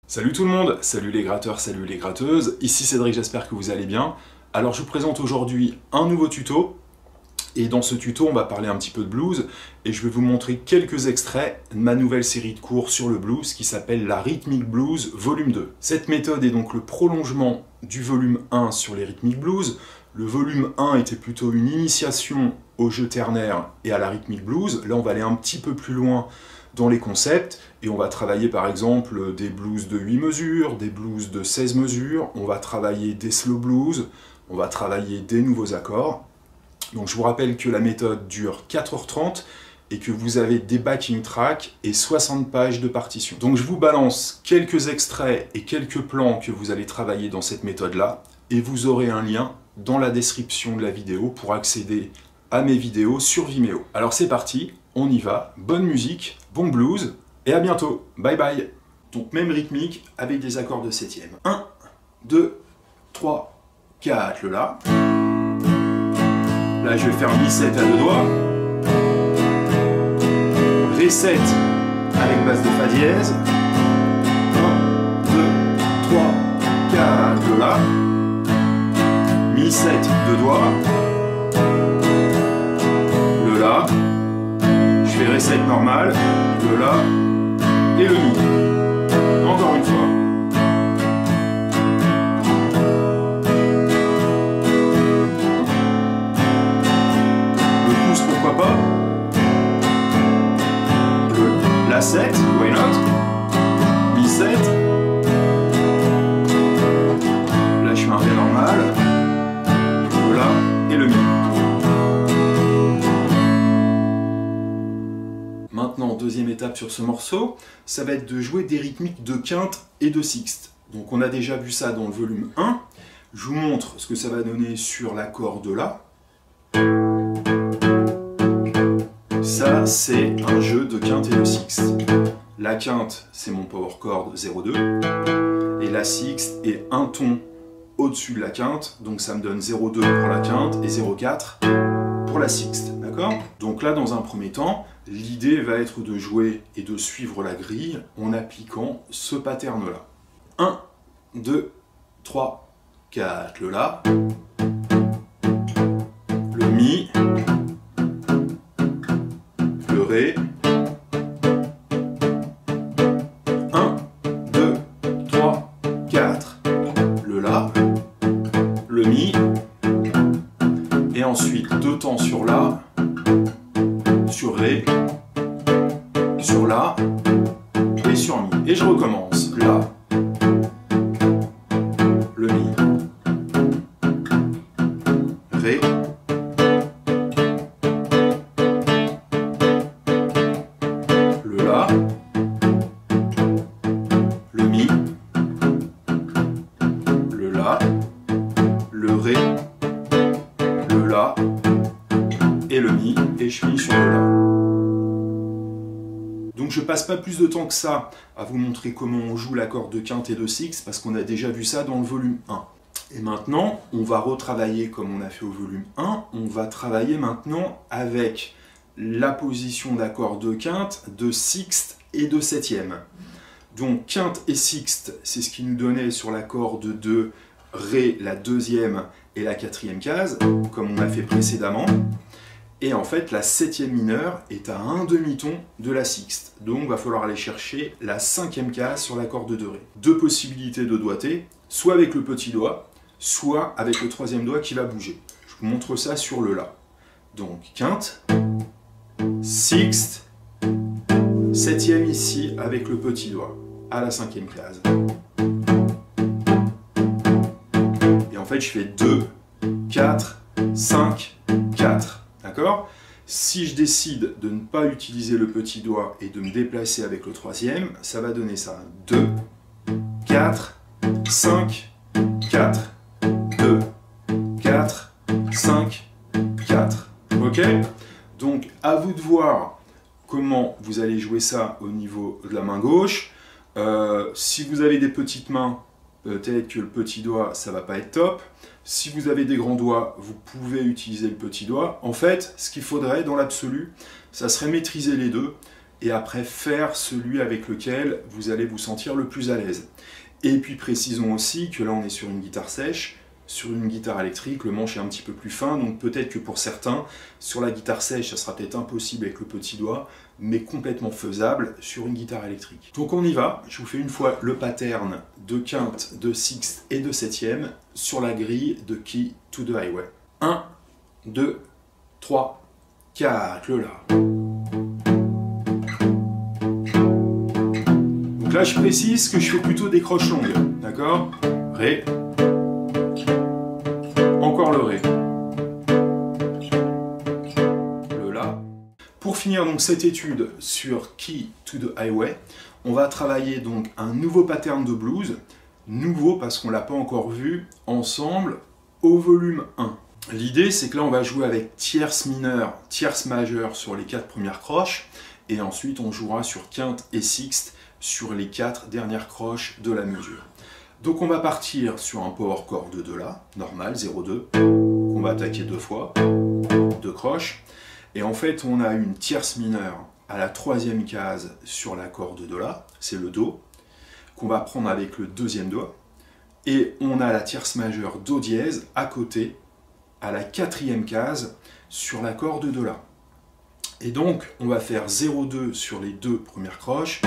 Salut tout le monde, salut les gratteurs, salut les gratteuses, ici Cédric, j'espère que vous allez bien. Alors je vous présente aujourd'hui un nouveau tuto, et dans ce tuto on va parler un petit peu de blues, et je vais vous montrer quelques extraits de ma nouvelle série de cours sur le blues qui s'appelle la Rhythmic Blues volume 2. Cette méthode est donc le prolongement du volume 1 sur les Rhythmic Blues. Le volume 1 était plutôt une initiation au jeu ternaire et à la Rhythmic Blues. Là on va aller un petit peu plus loin dans les concepts, et on va travailler par exemple des blues de 8 mesures, des blues de 16 mesures, on va travailler des slow blues, on va travailler des nouveaux accords. Donc je vous rappelle que la méthode dure 4h30 et que vous avez des backing tracks et 60 pages de partition. Donc je vous balance quelques extraits et quelques plans que vous allez travailler dans cette méthode-là, et vous aurez un lien dans la description de la vidéo pour accéder à mes vidéos sur Vimeo. Alors c'est parti, on y va, bonne musique, bon blues, et à bientôt, bye bye. Donc même rythmique avec des accords de septième. 1, 2, 3, 4, le La. Là je vais faire mi-7 à deux doigts. Ré7 avec basse de Fa dièse. 1, 2, 3, 4, le La. Mi-7, deux doigts. Le La. Je fais Ré7 normal, le La et le Mi. Encore une fois. Le pouce, pourquoi pas. Le La7, why not. Mi7. Là je fais un Ré normal. Le La et le Mi. Maintenant, deuxième étape sur ce morceau, ça va être de jouer des rythmiques de quinte et de sixte. Donc on a déjà vu ça dans le volume 1. Je vous montre ce que ça va donner sur l'accord de La. Ça, c'est un jeu de quinte et de sixte. La quinte, c'est mon power chord 0,2. Et la sixte est un ton au-dessus de la quinte. Donc ça me donne 0,2 pour la quinte et 0,4 pour la sixte. D'accord ? Donc là, dans un premier temps, l'idée va être de jouer et de suivre la grille en appliquant ce pattern-là. 1, 2, 3, 4, le La, le Mi, le Ré, 1, 2, 3, 4, le La, le Mi, et ensuite deux temps sur La, sur Ré, sur La et sur Mi. Et je recommence. La, le Mi, Ré, le La, le Mi, le La, le Ré, le La et le Mi, et je finis sur le La. Donc je passe pas plus de temps que ça à vous montrer comment on joue l'accord de quinte et de sixte, parce qu'on a déjà vu ça dans le volume 1. Et maintenant, on va retravailler comme on a fait au volume 1, on va travailler maintenant avec la position d'accord de quinte, de sixte et de septième. Donc quinte et sixte, c'est ce qui nous donnait sur l'accord de 2, Ré, la deuxième et la quatrième case, comme on a fait précédemment. Et en fait, la septième mineure est à un demi-ton de la sixte. Donc, il va falloir aller chercher la cinquième case sur l'accord de 2 Ré. Deux possibilités de doigté, soit avec le petit doigt, soit avec le troisième doigt qui va bouger. Je vous montre ça sur le La. Donc, quinte, sixte, septième ici avec le petit doigt, à la cinquième case. Et en fait, je fais 2, 4, 5, 4. D'accord ? Si je décide de ne pas utiliser le petit doigt et de me déplacer avec le troisième, ça va donner ça. 2, 4, 5, 4, 2, 4, 5, 4. Ok ? Donc, à vous de voir comment vous allez jouer ça au niveau de la main gauche. Si vous avez des petites mains, peut-être que le petit doigt, ça va pas être top. Si vous avez des grands doigts, vous pouvez utiliser le petit doigt. En fait, ce qu'il faudrait dans l'absolu, ça serait maîtriser les deux et après faire celui avec lequel vous allez vous sentir le plus à l'aise. Et puis précisons aussi que là on est sur une guitare sèche, sur une guitare électrique, le manche est un petit peu plus fin, donc peut-être que pour certains, sur la guitare sèche, ça sera peut-être impossible avec le petit doigt, mais complètement faisable sur une guitare électrique. Donc on y va, je vous fais une fois le pattern de quinte, de sixte et de septième sur la grille de Key to the Highway. 1, 2, 3, 4, le La. Donc là je précise que je fais plutôt des croches longues, d'accord? Ré, encore le Ré, le La. Pour finir donc cette étude sur Key to the Highway, on va travailler donc un nouveau pattern de blues, nouveau parce qu'on ne l'a pas encore vu ensemble au volume 1. L'idée c'est que là on va jouer avec tierce mineure, tierce majeure sur les 4 premières croches, et ensuite on jouera sur quinte et sixte sur les 4 dernières croches de la mesure. Donc on va partir sur un power chord de La, normal, 0,2, qu'on va attaquer 2 fois, 2 croches, et en fait on a une tierce mineure à la 3e case sur la corde de La, c'est le Do, qu'on va prendre avec le 2e doigt, et on a la tierce majeure Do dièse à côté, à la 4e case sur la corde de La. Et donc on va faire 0,2 sur les 2 premières croches,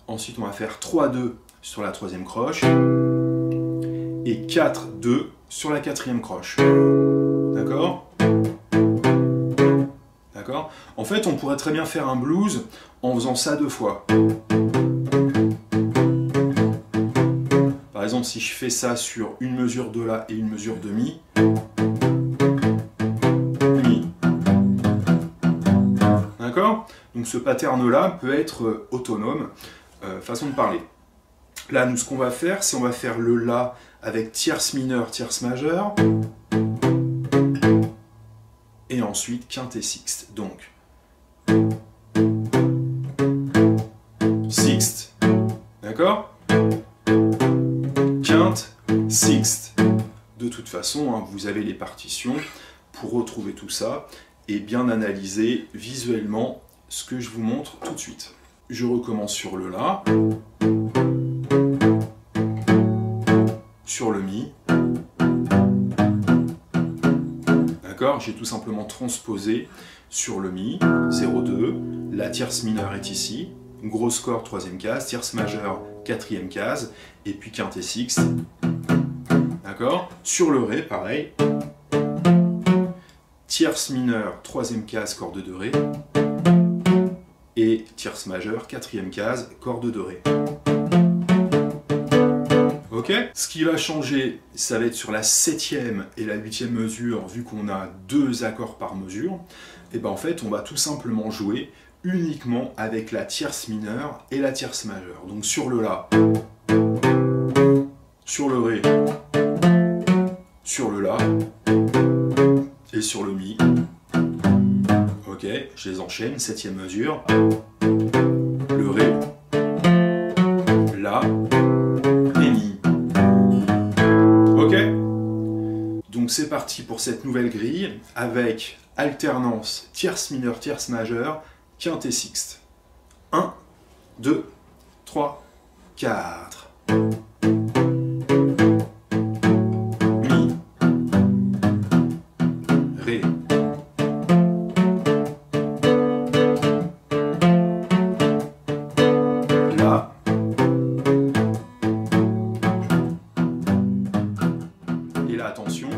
ensuite on va faire 3,2 sur la 3e croche, et 4,2 sur la 4e croche. D'accord? D'accord? En fait, on pourrait très bien faire un blues en faisant ça 2 fois. Par exemple, si je fais ça sur une mesure de La et une mesure de Mi, Mi. D'accord? Donc ce pattern-là peut être autonome, façon de parler. Là, nous, ce qu'on va faire, c'est on va faire le La avec tierce mineure, tierce majeure, et ensuite quinte et sixte. Donc, sixte, d'accord? Quinte, sixte. De toute façon, hein, vous avez les partitions pour retrouver tout ça et bien analyser visuellement ce que je vous montre tout de suite. Je recommence sur le La, sur le Mi, d'accord? J'ai tout simplement transposé sur le Mi, 0,2, la tierce mineure est ici, grosse corde 3e case, tierce majeure 4e case, et puis quinte et sixte, d'accord? Sur le Ré, pareil, tierce mineure 3e case, corde de Ré, et tierce majeure 4e case, corde de Ré. Ok? Ce qui va changer, ça va être sur la 7e et la 8e mesure, vu qu'on a 2 accords par mesure, et ben en fait on va tout simplement jouer uniquement avec la tierce mineure et la tierce majeure. Donc sur le La, sur le Ré, sur le La, et sur le Mi. Ok, je les enchaîne, 7e mesure, le Ré, La, et Mi. Ok? Donc c'est parti pour cette nouvelle grille avec alternance tierce mineure, tierce majeure, quinte et sixte. 1, 2, 3, 4. Mi, Ré, La, et là attention,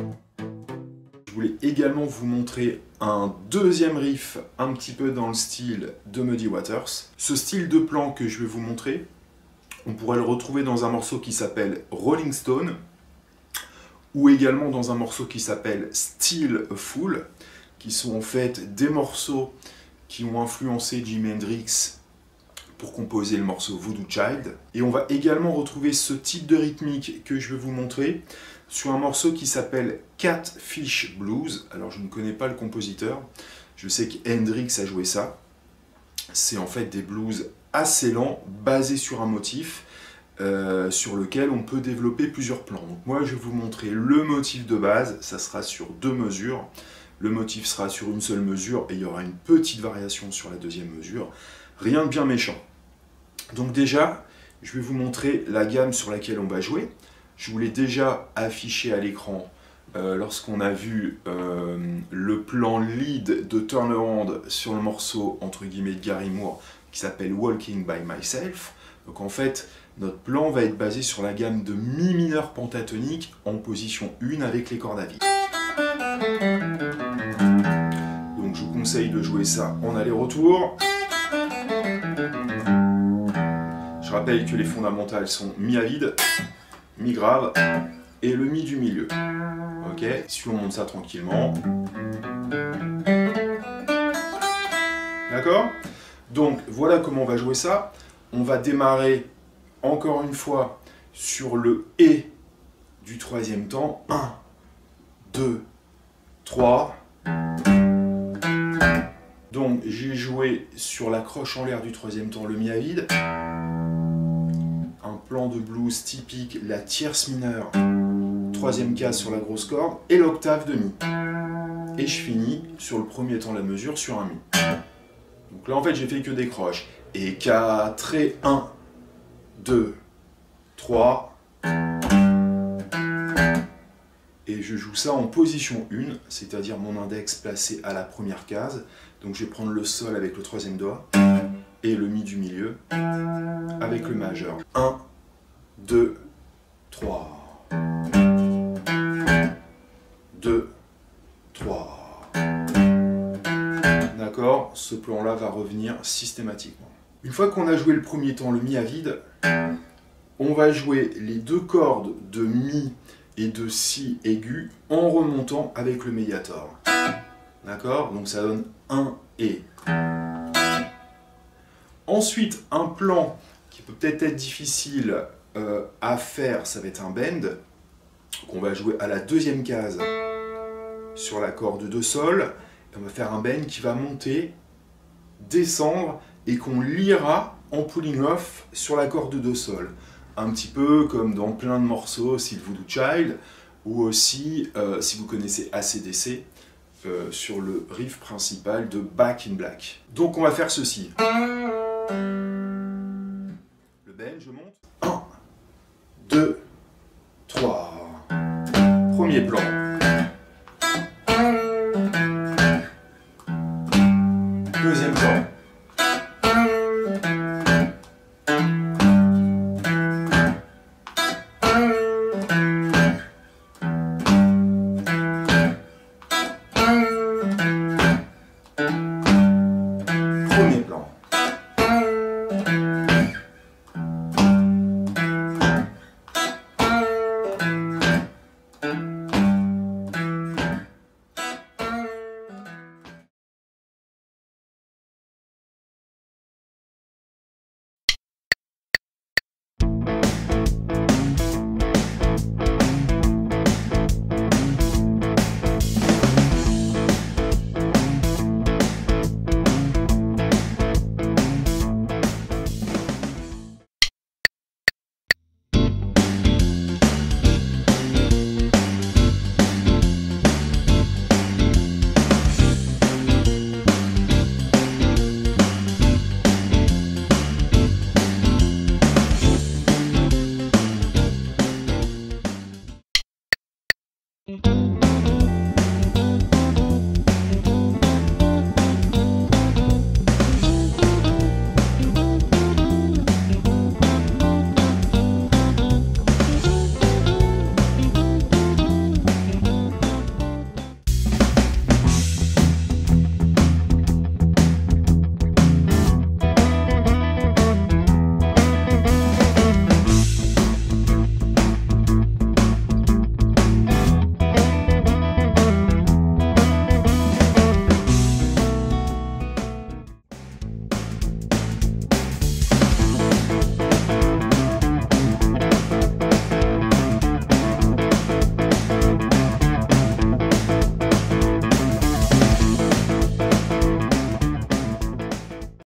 je voulais également vous montrer un deuxième riff un petit peu dans le style de Muddy Waters. Ce style de plan que je vais vous montrer, on pourrait le retrouver dans un morceau qui s'appelle Rolling Stone, ou également dans un morceau qui s'appelle Still a Fool, qui sont en fait des morceaux qui ont influencé Jimi Hendrix pour composer le morceau Voodoo Child. Et on va également retrouver ce type de rythmique que je vais vous montrer sur un morceau qui s'appelle Catfish Blues. Alors je ne connais pas le compositeur, je sais qu'Hendrix a joué ça. C'est en fait des blues assez lents, basés sur un motif, sur lequel on peut développer plusieurs plans. Donc moi je vais vous montrer le motif de base, ça sera sur 2 mesures. Le motif sera sur une seule mesure et il y aura une petite variation sur la deuxième mesure. Rien de bien méchant. Donc déjà, je vais vous montrer la gamme sur laquelle on va jouer. Je vous l'ai déjà affiché à l'écran lorsqu'on a vu le plan lead de Turnaround sur le morceau entre guillemets de Gary Moore qui s'appelle Walking by Myself. Donc en fait, notre plan va être basé sur la gamme de mi mineur pentatonique en position 1 avec les cordes à vide. Donc je vous conseille de jouer ça en aller-retour. Je rappelle que les fondamentales sont mi à vide, mi grave et le mi du milieu. Ok, si on monte ça tranquillement. D'accord? Donc voilà comment on va jouer ça. On va démarrer encore une fois sur le et du troisième temps. 1, 2, 3. Donc j'ai joué sur la croche en l'air du troisième temps le mi à vide. Un plan de blues typique, la tierce mineure, troisième case sur la grosse corde et l'octave de mi. Et je finis sur le premier temps de la mesure sur un mi. Donc là en fait j'ai fait que des croches. Et 4 et 1, 2, 3. Et je joue ça en position 1, c'est-à-dire mon index placé à la première case. Donc je vais prendre le sol avec le troisième doigt et le mi du milieu avec le majeur. 1, 2, 3. 2, 3. D'accord? Ce plan-là va revenir systématiquement. Une fois qu'on a joué le premier temps, le mi à vide, on va jouer les 2 cordes de mi et de si aigu en remontant avec le médiator. D'accord? Donc ça donne 1 et. Ensuite, un plan qui peut peut-être être difficile à faire, ça va être un bend. Donc on va jouer à la deuxième case sur la corde de sol. Et on va faire un bend qui va monter, descendre et qu'on liera en pulling off sur la corde de sol. Un petit peu comme dans plein de morceaux, style Voodoo Child, ou aussi, si vous connaissez AC/DC, sur le riff principal de Back in Black. Donc on va faire ceci. Le bend, je monte. 1, 2, 3. Premier plan.